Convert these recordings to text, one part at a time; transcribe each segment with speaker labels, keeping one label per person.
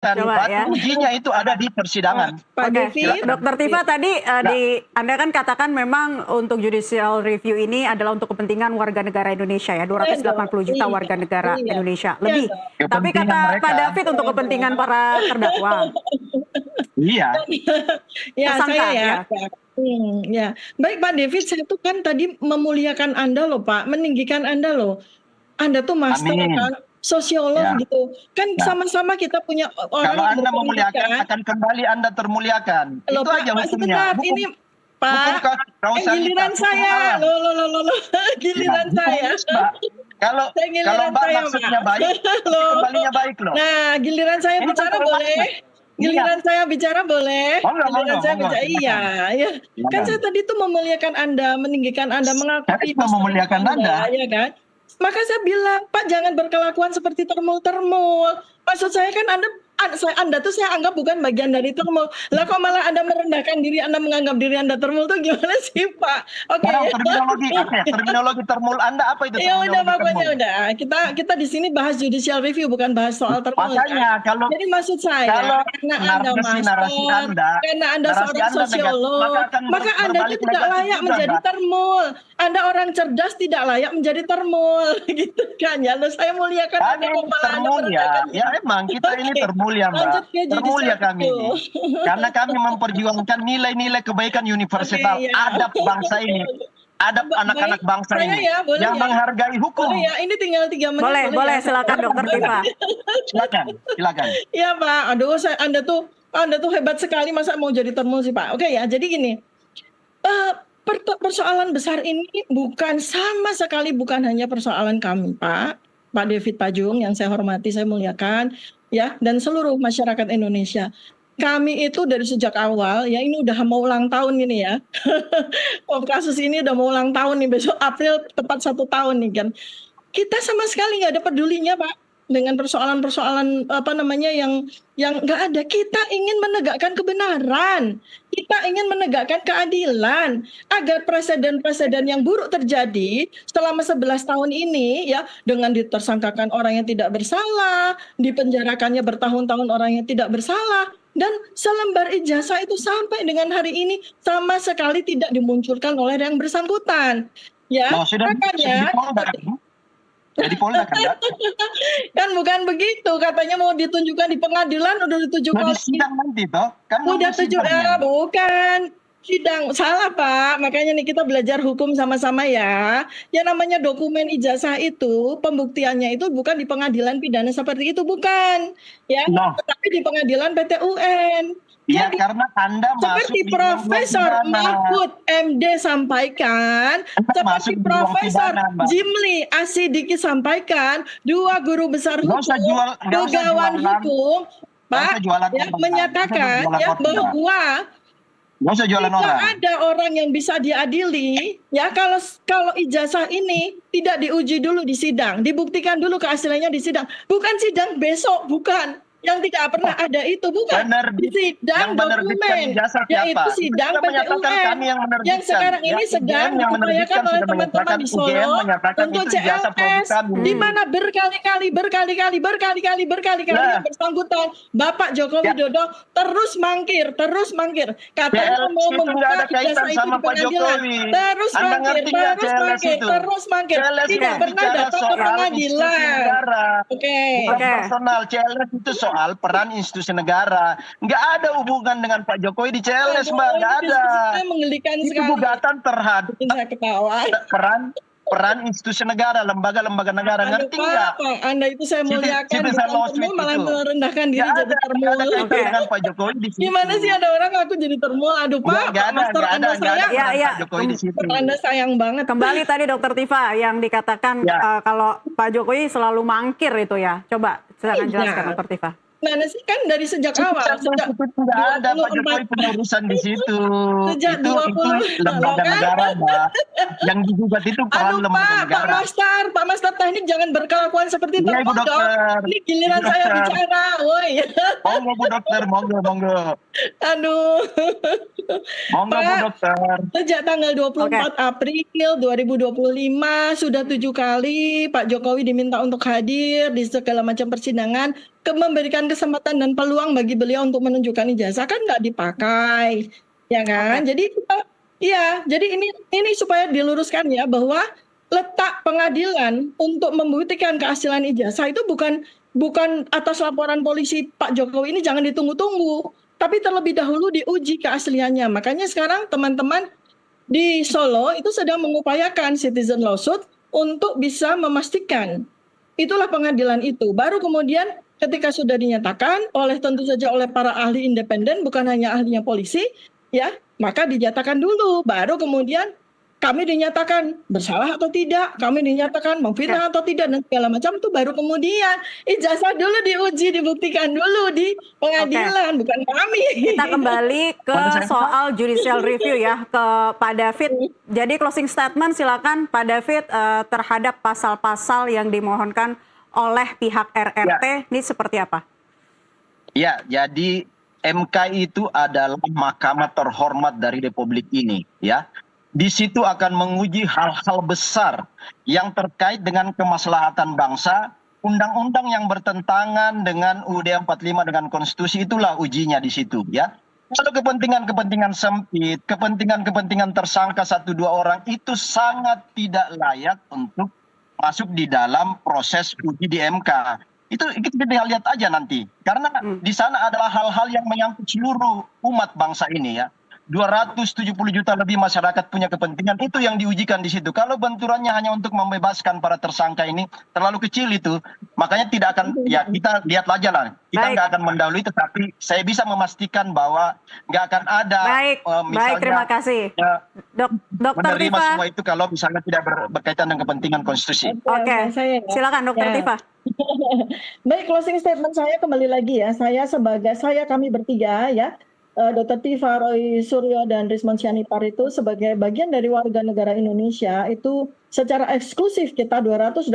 Speaker 1: Coba
Speaker 2: batu
Speaker 1: ya.
Speaker 2: ujinya itu ada di persidangan.
Speaker 3: Pak
Speaker 1: Oke,
Speaker 3: Devi,
Speaker 1: Dokter Tifa tadi Anda kan katakan memang untuk judicial review ini adalah untuk kepentingan warga negara Indonesia ya, 280 juta warga negara Indonesia lebih. Tapi
Speaker 2: Kepentingan
Speaker 1: kata
Speaker 2: mereka.
Speaker 1: Pak David untuk kepentingan para terdakwa,
Speaker 2: Iya.
Speaker 3: ya
Speaker 1: tersangka
Speaker 3: saya ya.
Speaker 1: ya.
Speaker 3: Ya, baik Pak David, saya tuh kan tadi memuliakan Anda loh Pak, meninggikan Anda loh. Anda tuh master
Speaker 2: Amin.
Speaker 3: kan, sosiolog
Speaker 2: Ya.
Speaker 3: gitu. Kan
Speaker 2: Ya.
Speaker 3: sama-sama kita punya orang
Speaker 2: Kalau
Speaker 3: yang
Speaker 2: Anda memuliakan,
Speaker 3: berpendidikan.
Speaker 2: akan kembali Anda termuliakan.
Speaker 3: Loh,
Speaker 2: Itu
Speaker 3: Pak,
Speaker 2: aja
Speaker 3: Pak,
Speaker 2: hukumnya.
Speaker 3: sebentar, ini Pak, giliran saya. Loh, giliran saya.
Speaker 2: Kalau Mbak
Speaker 3: saya,
Speaker 2: maksudnya
Speaker 3: Pak.
Speaker 2: baik, kembalinya baik loh.
Speaker 3: Nah, giliran saya
Speaker 2: Ini
Speaker 3: bicara
Speaker 2: kan
Speaker 3: boleh? Giliran saya bicara boleh?
Speaker 2: Monggo,
Speaker 3: Saya
Speaker 2: monggo,
Speaker 3: bicara, iya. Ya. Kan
Speaker 2: Silakan.
Speaker 3: saya tadi tuh memuliakan Anda, meninggikan Anda, mengakui
Speaker 2: Saya cuma memuliakan Anda.
Speaker 3: ya kan? Maka saya bilang, Pak jangan berkelakuan seperti termul-termul. Maksud saya kan Anda tuh saya anggap bukan bagian dari termul. Lah kok malah Anda merendahkan diri, Anda menganggap diri Anda termul tuh gimana sih Pak? Oke.
Speaker 2: Terminologi termul Anda apa itu?
Speaker 3: Ya udah pokoknya udah. Kita di sini bahas judicial review bukan bahas soal termul.
Speaker 2: Makanya kalau
Speaker 3: jadi maksud saya karena Anda master, karena Anda seorang sosiolog, maka Anda itu tidak layak menjadi termul. Anda orang cerdas tidak layak menjadi termul, gitu kan ya. Lalu saya muliakan Anda
Speaker 2: termul ya. Ya emang kita ini termul ya Mbak. Termul ya kami ini. Karena kami memperjuangkan nilai-nilai kebaikan universal adab bangsa ini. Adab anak-anak bangsa ini yang menghargai hukum.
Speaker 3: Ya, ini tinggal 3 menit.
Speaker 1: Boleh, silakan Dokter Tifa.
Speaker 2: Silakan.
Speaker 3: Iya Pak, aduh Anda tuh hebat sekali, masa mau jadi termul sih Pak. Oke ya, jadi gini, persoalan besar ini sama sekali bukan hanya persoalan kami Pak David Pajung yang saya hormati, saya muliakan ya, dan seluruh masyarakat Indonesia. Kami itu dari sejak awal ya, ini udah mau ulang tahun ini ya. Kasus ini udah mau ulang tahun nih, besok April tepat 1 tahun nih kan. Kita sama sekali nggak ada pedulinya Pak dengan persoalan-persoalan yang nggak ada. Kita ingin menegakkan kebenaran, kita ingin menegakkan keadilan agar presiden-presiden yang buruk terjadi selama 11 tahun ini ya, dengan ditersangkakan orang yang tidak bersalah, dipenjarakannya bertahun-tahun orang yang tidak bersalah, dan selembar ijazah itu sampai dengan hari ini sama sekali tidak dimunculkan oleh yang bersangkutan. Ya, makanya
Speaker 2: jadi Polda kan?
Speaker 3: Kan bukan begitu, katanya mau ditunjukkan di pengadilan, udah ditunjukkan
Speaker 2: di sidang nanti toh? Kan
Speaker 3: udah bukan sidang, salah Pak. Makanya nih kita belajar hukum sama-sama ya. Yang namanya dokumen ijazah itu pembuktiannya itu bukan di pengadilan pidana seperti itu, bukan ya, tapi di pengadilan PT UN.
Speaker 2: Ya, karena Anda
Speaker 3: seperti Profesor Mahfud MD sampaikan, seperti Profesor Jimli Asidiki sampaikan, 2 guru besar hukum, pegawai hukum, Pak, ya, menyatakan ya bahwa tidak ada orang yang bisa diadili ya kalau ijazah ini tidak diuji dulu di sidang, dibuktikan dulu keasliannya di sidang, bukan sidang besok, bukan. Yang tidak pernah ada itu, bukan di sidang dokumen, yaitu sidang PT UN yang sekarang ini sedang diupayakan oleh teman-teman di Solo untuk CLS, di mana berkali-kali yang bersangkutan Bapak Joko Widodo terus mangkir, katanya mau membuka ijazah itu di pengadilan, terus mangkir, tidak pernah datang ke pengadilan. Oke.
Speaker 2: Personal CLS itu soal peran institusi negara, nggak ada hubungan dengan Pak Jokowi di CLS, Mbak, nggak ada. Itu gugatan terhadap peran institusi negara, lembaga-lembaga negara, ngerti nggak?
Speaker 3: Anda itu saya muliakan, termul malah merendahkan diri jadi termul.
Speaker 2: Dengan Pak Jokowi di situ.
Speaker 3: Gimana sih ada orang aku jadi termul? Aduh Pak, Anda sayang banget.
Speaker 1: Kembali tadi Dokter Tifa yang dikatakan kalau Pak Jokowi selalu mangkir itu ya. Coba silakan jelaskan Dokter Tifa.
Speaker 3: Mana sih, kan dari sejak awal,
Speaker 2: sejak tidak ada Pak Jokowi punya urusan di situ.
Speaker 3: Sejak
Speaker 2: itu lembaga negara, Mbak. Yang digugat itu peran lembaga negara.
Speaker 3: Pak Master Teknik jangan berkelakuan seperti itu. Ini giliran saya bicara, woi.
Speaker 2: Monggo Bu Dokter, monggo.
Speaker 3: Aduh.
Speaker 2: Monggo Bu
Speaker 3: Pak,
Speaker 2: Dokter.
Speaker 3: sejak tanggal 24 April 2025 sudah 7 kali Pak Jokowi diminta untuk hadir di segala macam persidangan, memberikan kesempatan dan peluang bagi beliau untuk menunjukkan ijazah, kan nggak dipakai, ya kan? Jadi iya, jadi ini supaya diluruskan ya, bahwa letak pengadilan untuk membuktikan keaslian ijazah itu bukan atas laporan polisi Pak Jokowi ini, jangan ditunggu-tunggu, tapi terlebih dahulu diuji keasliannya. Makanya sekarang teman-teman di Solo itu sedang mengupayakan citizen lawsuit untuk bisa memastikan itulah pengadilan itu. Baru kemudian ketika sudah dinyatakan tentu saja oleh para ahli independen, bukan hanya ahlinya polisi, ya, maka dinyatakan dulu. Baru kemudian kami dinyatakan bersalah atau tidak, kami dinyatakan memfitnah atau tidak, dan segala macam itu baru kemudian ijazah dulu diuji, dibuktikan dulu di pengadilan, bukan kami.
Speaker 1: Kita kembali ke soal judicial review ya, ke Pak David. Jadi closing statement silakan Pak David terhadap pasal-pasal yang dimohonkan oleh pihak RRT ini seperti apa?
Speaker 2: Ya, jadi MK itu adalah mahkamah terhormat dari Republik ini, ya. Di situ akan menguji hal-hal besar yang terkait dengan kemaslahatan bangsa, undang-undang yang bertentangan dengan UUD 45 dengan konstitusi, itulah ujinya di situ, ya. Kalau kepentingan-kepentingan sempit, kepentingan-kepentingan tersangka 1-2 orang itu sangat tidak layak untuk masuk di dalam proses uji di MK. Itu kita lihat aja nanti, karena di sana adalah hal-hal yang menyangkut seluruh umat bangsa ini, ya. 270 juta lebih masyarakat punya kepentingan, itu yang diujikan di situ. Kalau benturannya hanya untuk membebaskan para tersangka ini terlalu kecil itu, makanya tidak akan, ya kita lihat aja lah. Kita nggak akan mendahului, tetapi saya bisa memastikan bahwa nggak akan ada misalnya
Speaker 1: terima kasih. Dokter
Speaker 2: menerima
Speaker 1: Tifa.
Speaker 2: semua itu kalau misalnya tidak berkaitan dengan kepentingan konstitusi.
Speaker 1: Oke, silakan Dokter Tifa.
Speaker 3: Baik, closing statement saya kembali lagi ya. Kami bertiga ya, Dr. Tifa, Roy Suryo, dan Rismon Sianipar itu sebagai bagian dari warga negara Indonesia itu secara eksklusif kita 280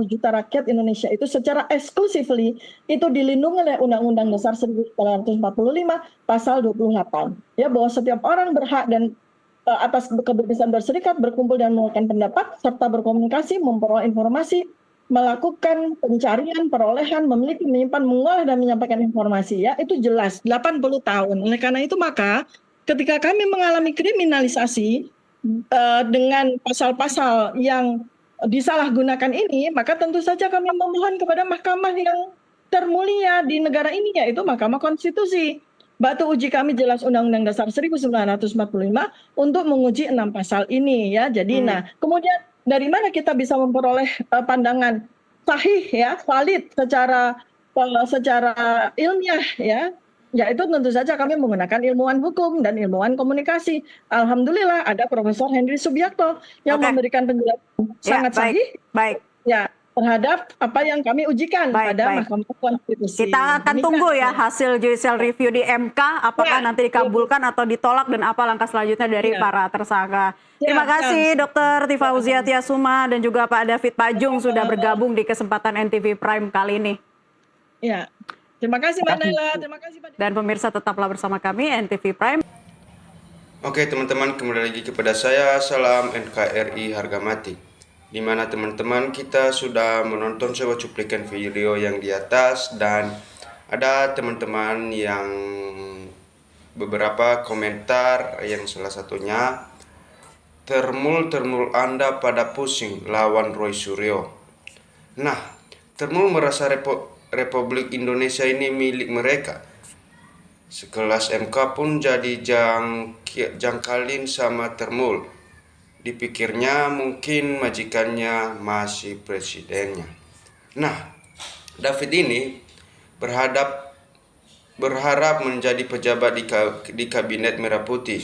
Speaker 3: juta rakyat Indonesia itu secara eksklusifly itu dilindungi oleh Undang-Undang Dasar 1945 pasal 28, ya, bahwa setiap orang berhak dan atas kebebasan berserikat, berkumpul dan mengeluarkan pendapat, serta berkomunikasi, memperoleh informasi, melakukan pencarian, perolehan, memiliki, menyimpan, mengolah, dan menyampaikan informasi, ya, itu jelas 80 tahun. Oleh karena itu maka ketika kami mengalami kriminalisasi dengan pasal-pasal yang disalahgunakan ini, maka tentu saja kami memohon kepada mahkamah yang termulia di negara ini, yaitu Mahkamah Konstitusi. Batu uji kami jelas Undang-Undang Dasar 1945 untuk menguji 6 pasal ini, ya. Jadi kemudian dari mana kita bisa memperoleh pandangan sahih, ya, valid secara ilmiah, ya? Yaitu tentu saja kami menggunakan ilmuwan hukum dan ilmuwan komunikasi. Alhamdulillah ada Profesor Henry Subiakto yang memberikan penjelasan sangat sahih, ya, terhadap apa yang kami ujikan pada Mahkamah Konstitusi.
Speaker 1: Kita akan tunggu ya hasil judicial review di MK, apakah nanti dikabulkan atau ditolak, dan apa langkah selanjutnya dari para tersangka. Terima kasih Dr. Tifa Uziatiasuma dan juga Pak David Pajung sudah bergabung di kesempatan NTV Prime kali ini.
Speaker 3: Ya, terima kasih Mbak Naila, terima kasih Pak.
Speaker 1: Dan pemirsa tetaplah bersama kami NTV Prime.
Speaker 4: Oke teman-teman, kembali lagi kepada saya, salam NKRI harga mati. Di mana teman-teman kita sudah menonton sebuah cuplikan video yang di atas, dan ada teman-teman yang beberapa komentar, yang salah satunya termul Anda pada pusing lawan Roy Suryo. Nah, termul merasa Republik Indonesia ini milik mereka. Sekelas MK pun jadi jangkalin sama termul. Dipikirnya mungkin majikannya masih presidennya. Nah, David ini berharap menjadi pejabat di kabinet Merah Putih.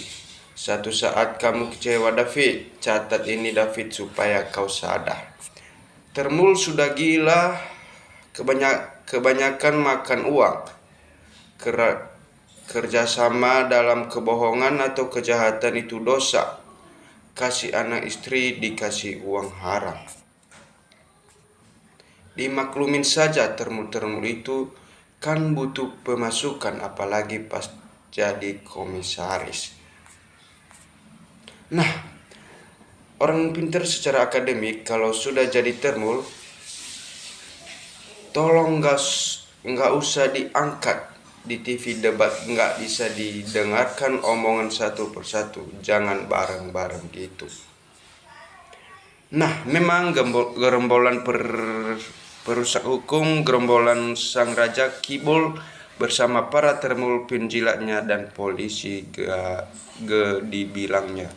Speaker 4: Satu saat kamu kecewa David, catat ini David supaya kau sadar. Termul sudah gila, kebanyakan makan uang. Kerjasama dalam kebohongan atau kejahatan itu dosa. Kasih anak istri dikasih uang haram. Dimaklumin saja termul itu kan butuh pemasukan apalagi pas jadi komisaris. Nah, orang pintar secara akademik kalau sudah jadi termul, tolong nggak usah diangkat di TV debat, nggak bisa didengarkan omongan satu persatu, jangan bareng-bareng gitu. Nah, memang gerombolan perusak hukum, gerombolan Sang Raja Kibul bersama para termul penjilatnya dan polisi dibilangnya.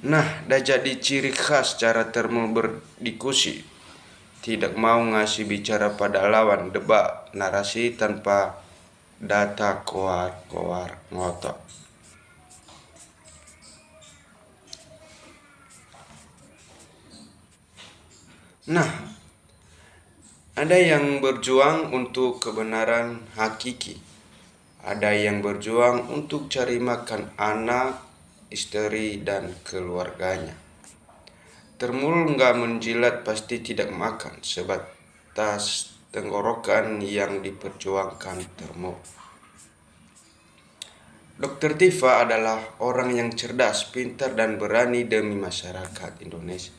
Speaker 4: Nah, dah jadi ciri khas cara termul berdiskusi. Tidak mau ngasih bicara pada lawan, debat narasi tanpa data koar ngotot. Nah, ada yang berjuang untuk kebenaran hakiki. Ada yang berjuang untuk cari makan anak, istri, dan keluarganya. Termul nggak menjilat pasti tidak makan, sebatas tenggorokan yang diperjuangkan termul. Dr. Tifa adalah orang yang cerdas, pintar, dan berani demi masyarakat Indonesia.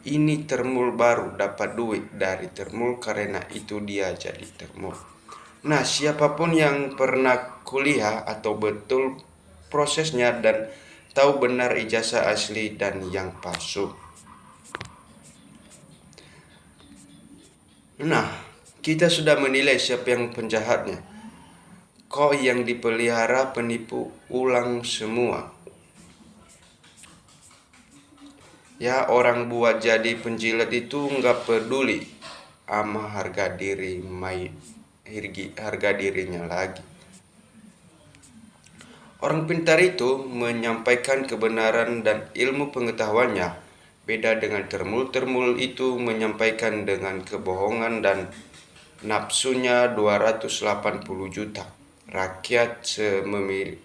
Speaker 4: Ini termul baru dapat duit dari termul, karena itu dia jadi termul. Nah, siapapun yang pernah kuliah atau betul prosesnya dan tahu benar ijazah asli dan yang palsu. Nah, kita sudah menilai siapa yang penjahatnya. Kok yang dipelihara penipu ulang semua. Ya, orang buat jadi penjilat itu nggak peduli sama harga dirinya lagi. Orang pintar itu menyampaikan kebenaran dan ilmu pengetahuannya. Beda dengan termul itu menyampaikan dengan kebohongan dan nafsunya 280 juta. Rakyat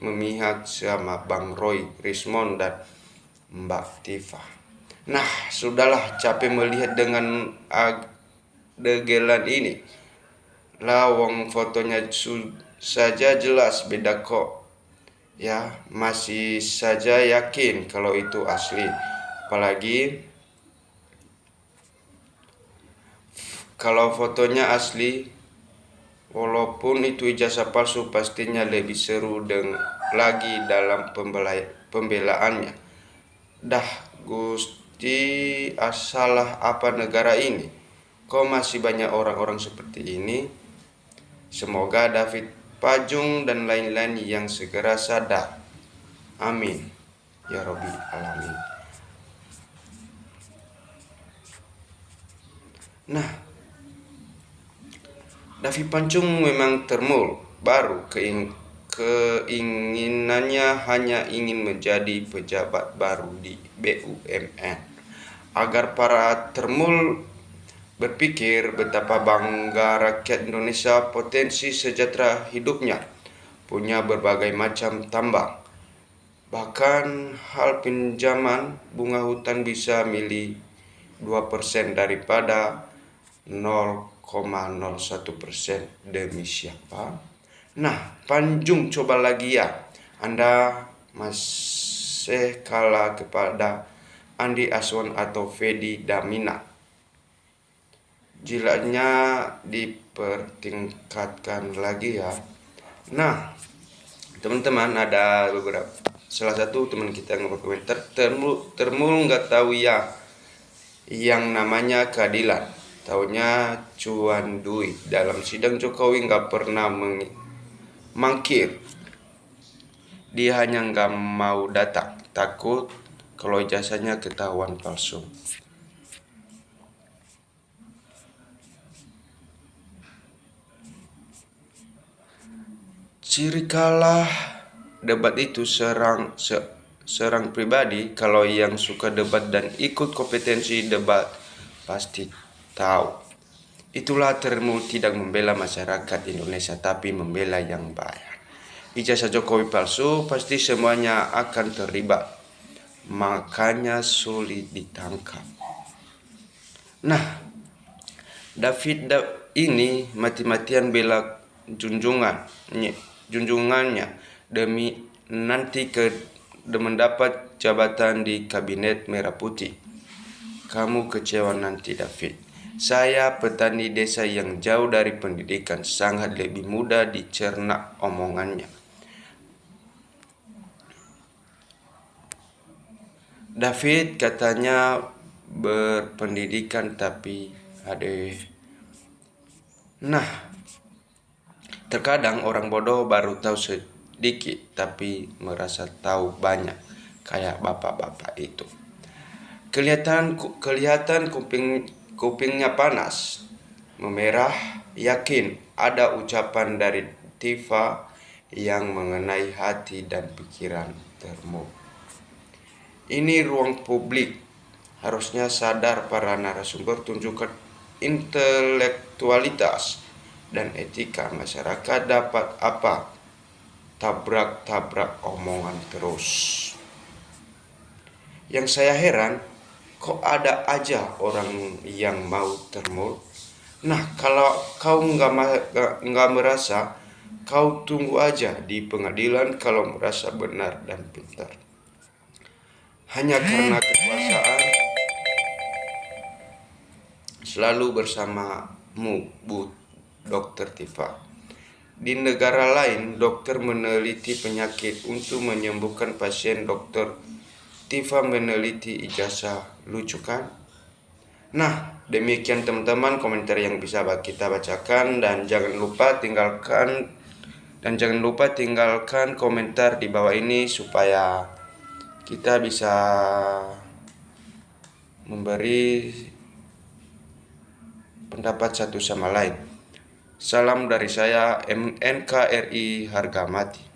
Speaker 4: memihak sama Bang Roy Rismond dan Mbak Tifa. Nah, sudahlah, capek melihat dengan adegelan ini. Lawang fotonya saja jelas beda kok. Ya, masih saja yakin kalau itu asli. Apalagi kalau fotonya asli, walaupun itu ijazah palsu, pastinya lebih seru lagi dalam pembelaannya. Dah, Gusti, salah apa negara ini? Kok masih banyak orang-orang seperti ini? Semoga David Pajung dan lain-lain yang segera sadar. Amin. Ya Rabbi alamin. Nah, David Pajung memang termul baru, keinginannya hanya ingin menjadi pejabat baru di BUMN. Agar para termul berpikir betapa bangga rakyat Indonesia potensi sejahtera hidupnya, punya berbagai macam tambang. Bahkan hal pinjaman bunga hutan bisa milih 2% daripada 0,01%. Demi siapa? Nah, Pajung coba lagi ya. Anda masih kalah kepada Andi Aswan atau Fedi Damina. Jilatnya dipertingkatkan lagi ya. Nah, teman-teman, ada salah satu teman kita yang berkomentar, termul nggak tahu ya yang namanya keadilan, taunya cuan duit. Dalam sidang Jokowi nggak pernah mangkir. Dia hanya nggak mau datang, takut kalau ijazahnya ketahuan palsu. Ciri kalah debat itu serang pribadi. Kalau yang suka debat dan ikut kompetensi debat pasti tahu. Itulah termul tidak membela masyarakat Indonesia, tapi membela yang bayar. Ijazah Jokowi palsu, pasti semuanya akan terlibat. Makanya sulit ditangkap. Nah, David ini mati-matian bela junjungannya demi nanti mendapat jabatan di kabinet merah putih. Kamu kecewa nanti, David. Saya petani desa yang jauh dari pendidikan, sangat lebih mudah dicerna omongannya. David katanya berpendidikan tapi Nah, terkadang orang bodoh baru tahu sedikit tapi merasa tahu banyak, kayak bapak-bapak itu. Kelihatan kupingnya panas, memerah, yakin ada ucapan dari Tifa yang mengenai hati dan pikiran Termo. Ini ruang publik, harusnya sadar para narasumber tunjukkan intelektualitas dan etika. Masyarakat dapat apa? Tabrak-tabrak omongan terus. Yang saya heran, kok ada aja orang yang mau Termo. Nah, kalau kau nggak merasa, kau tunggu aja di pengadilan kalau merasa benar dan pintar. Hanya karena kekuasaan selalu bersamamu, Bu Dr. Tifa. Di negara lain, dokter meneliti penyakit untuk menyembuhkan pasien. Dokter Tifa meneliti ijazah. Lucu kan? Nah, demikian teman-teman komentar yang bisa kita bacakan, dan jangan lupa tinggalkan komentar di bawah ini supaya kita bisa memberi pendapat satu sama lain. Salam dari saya, NKRI harga mati.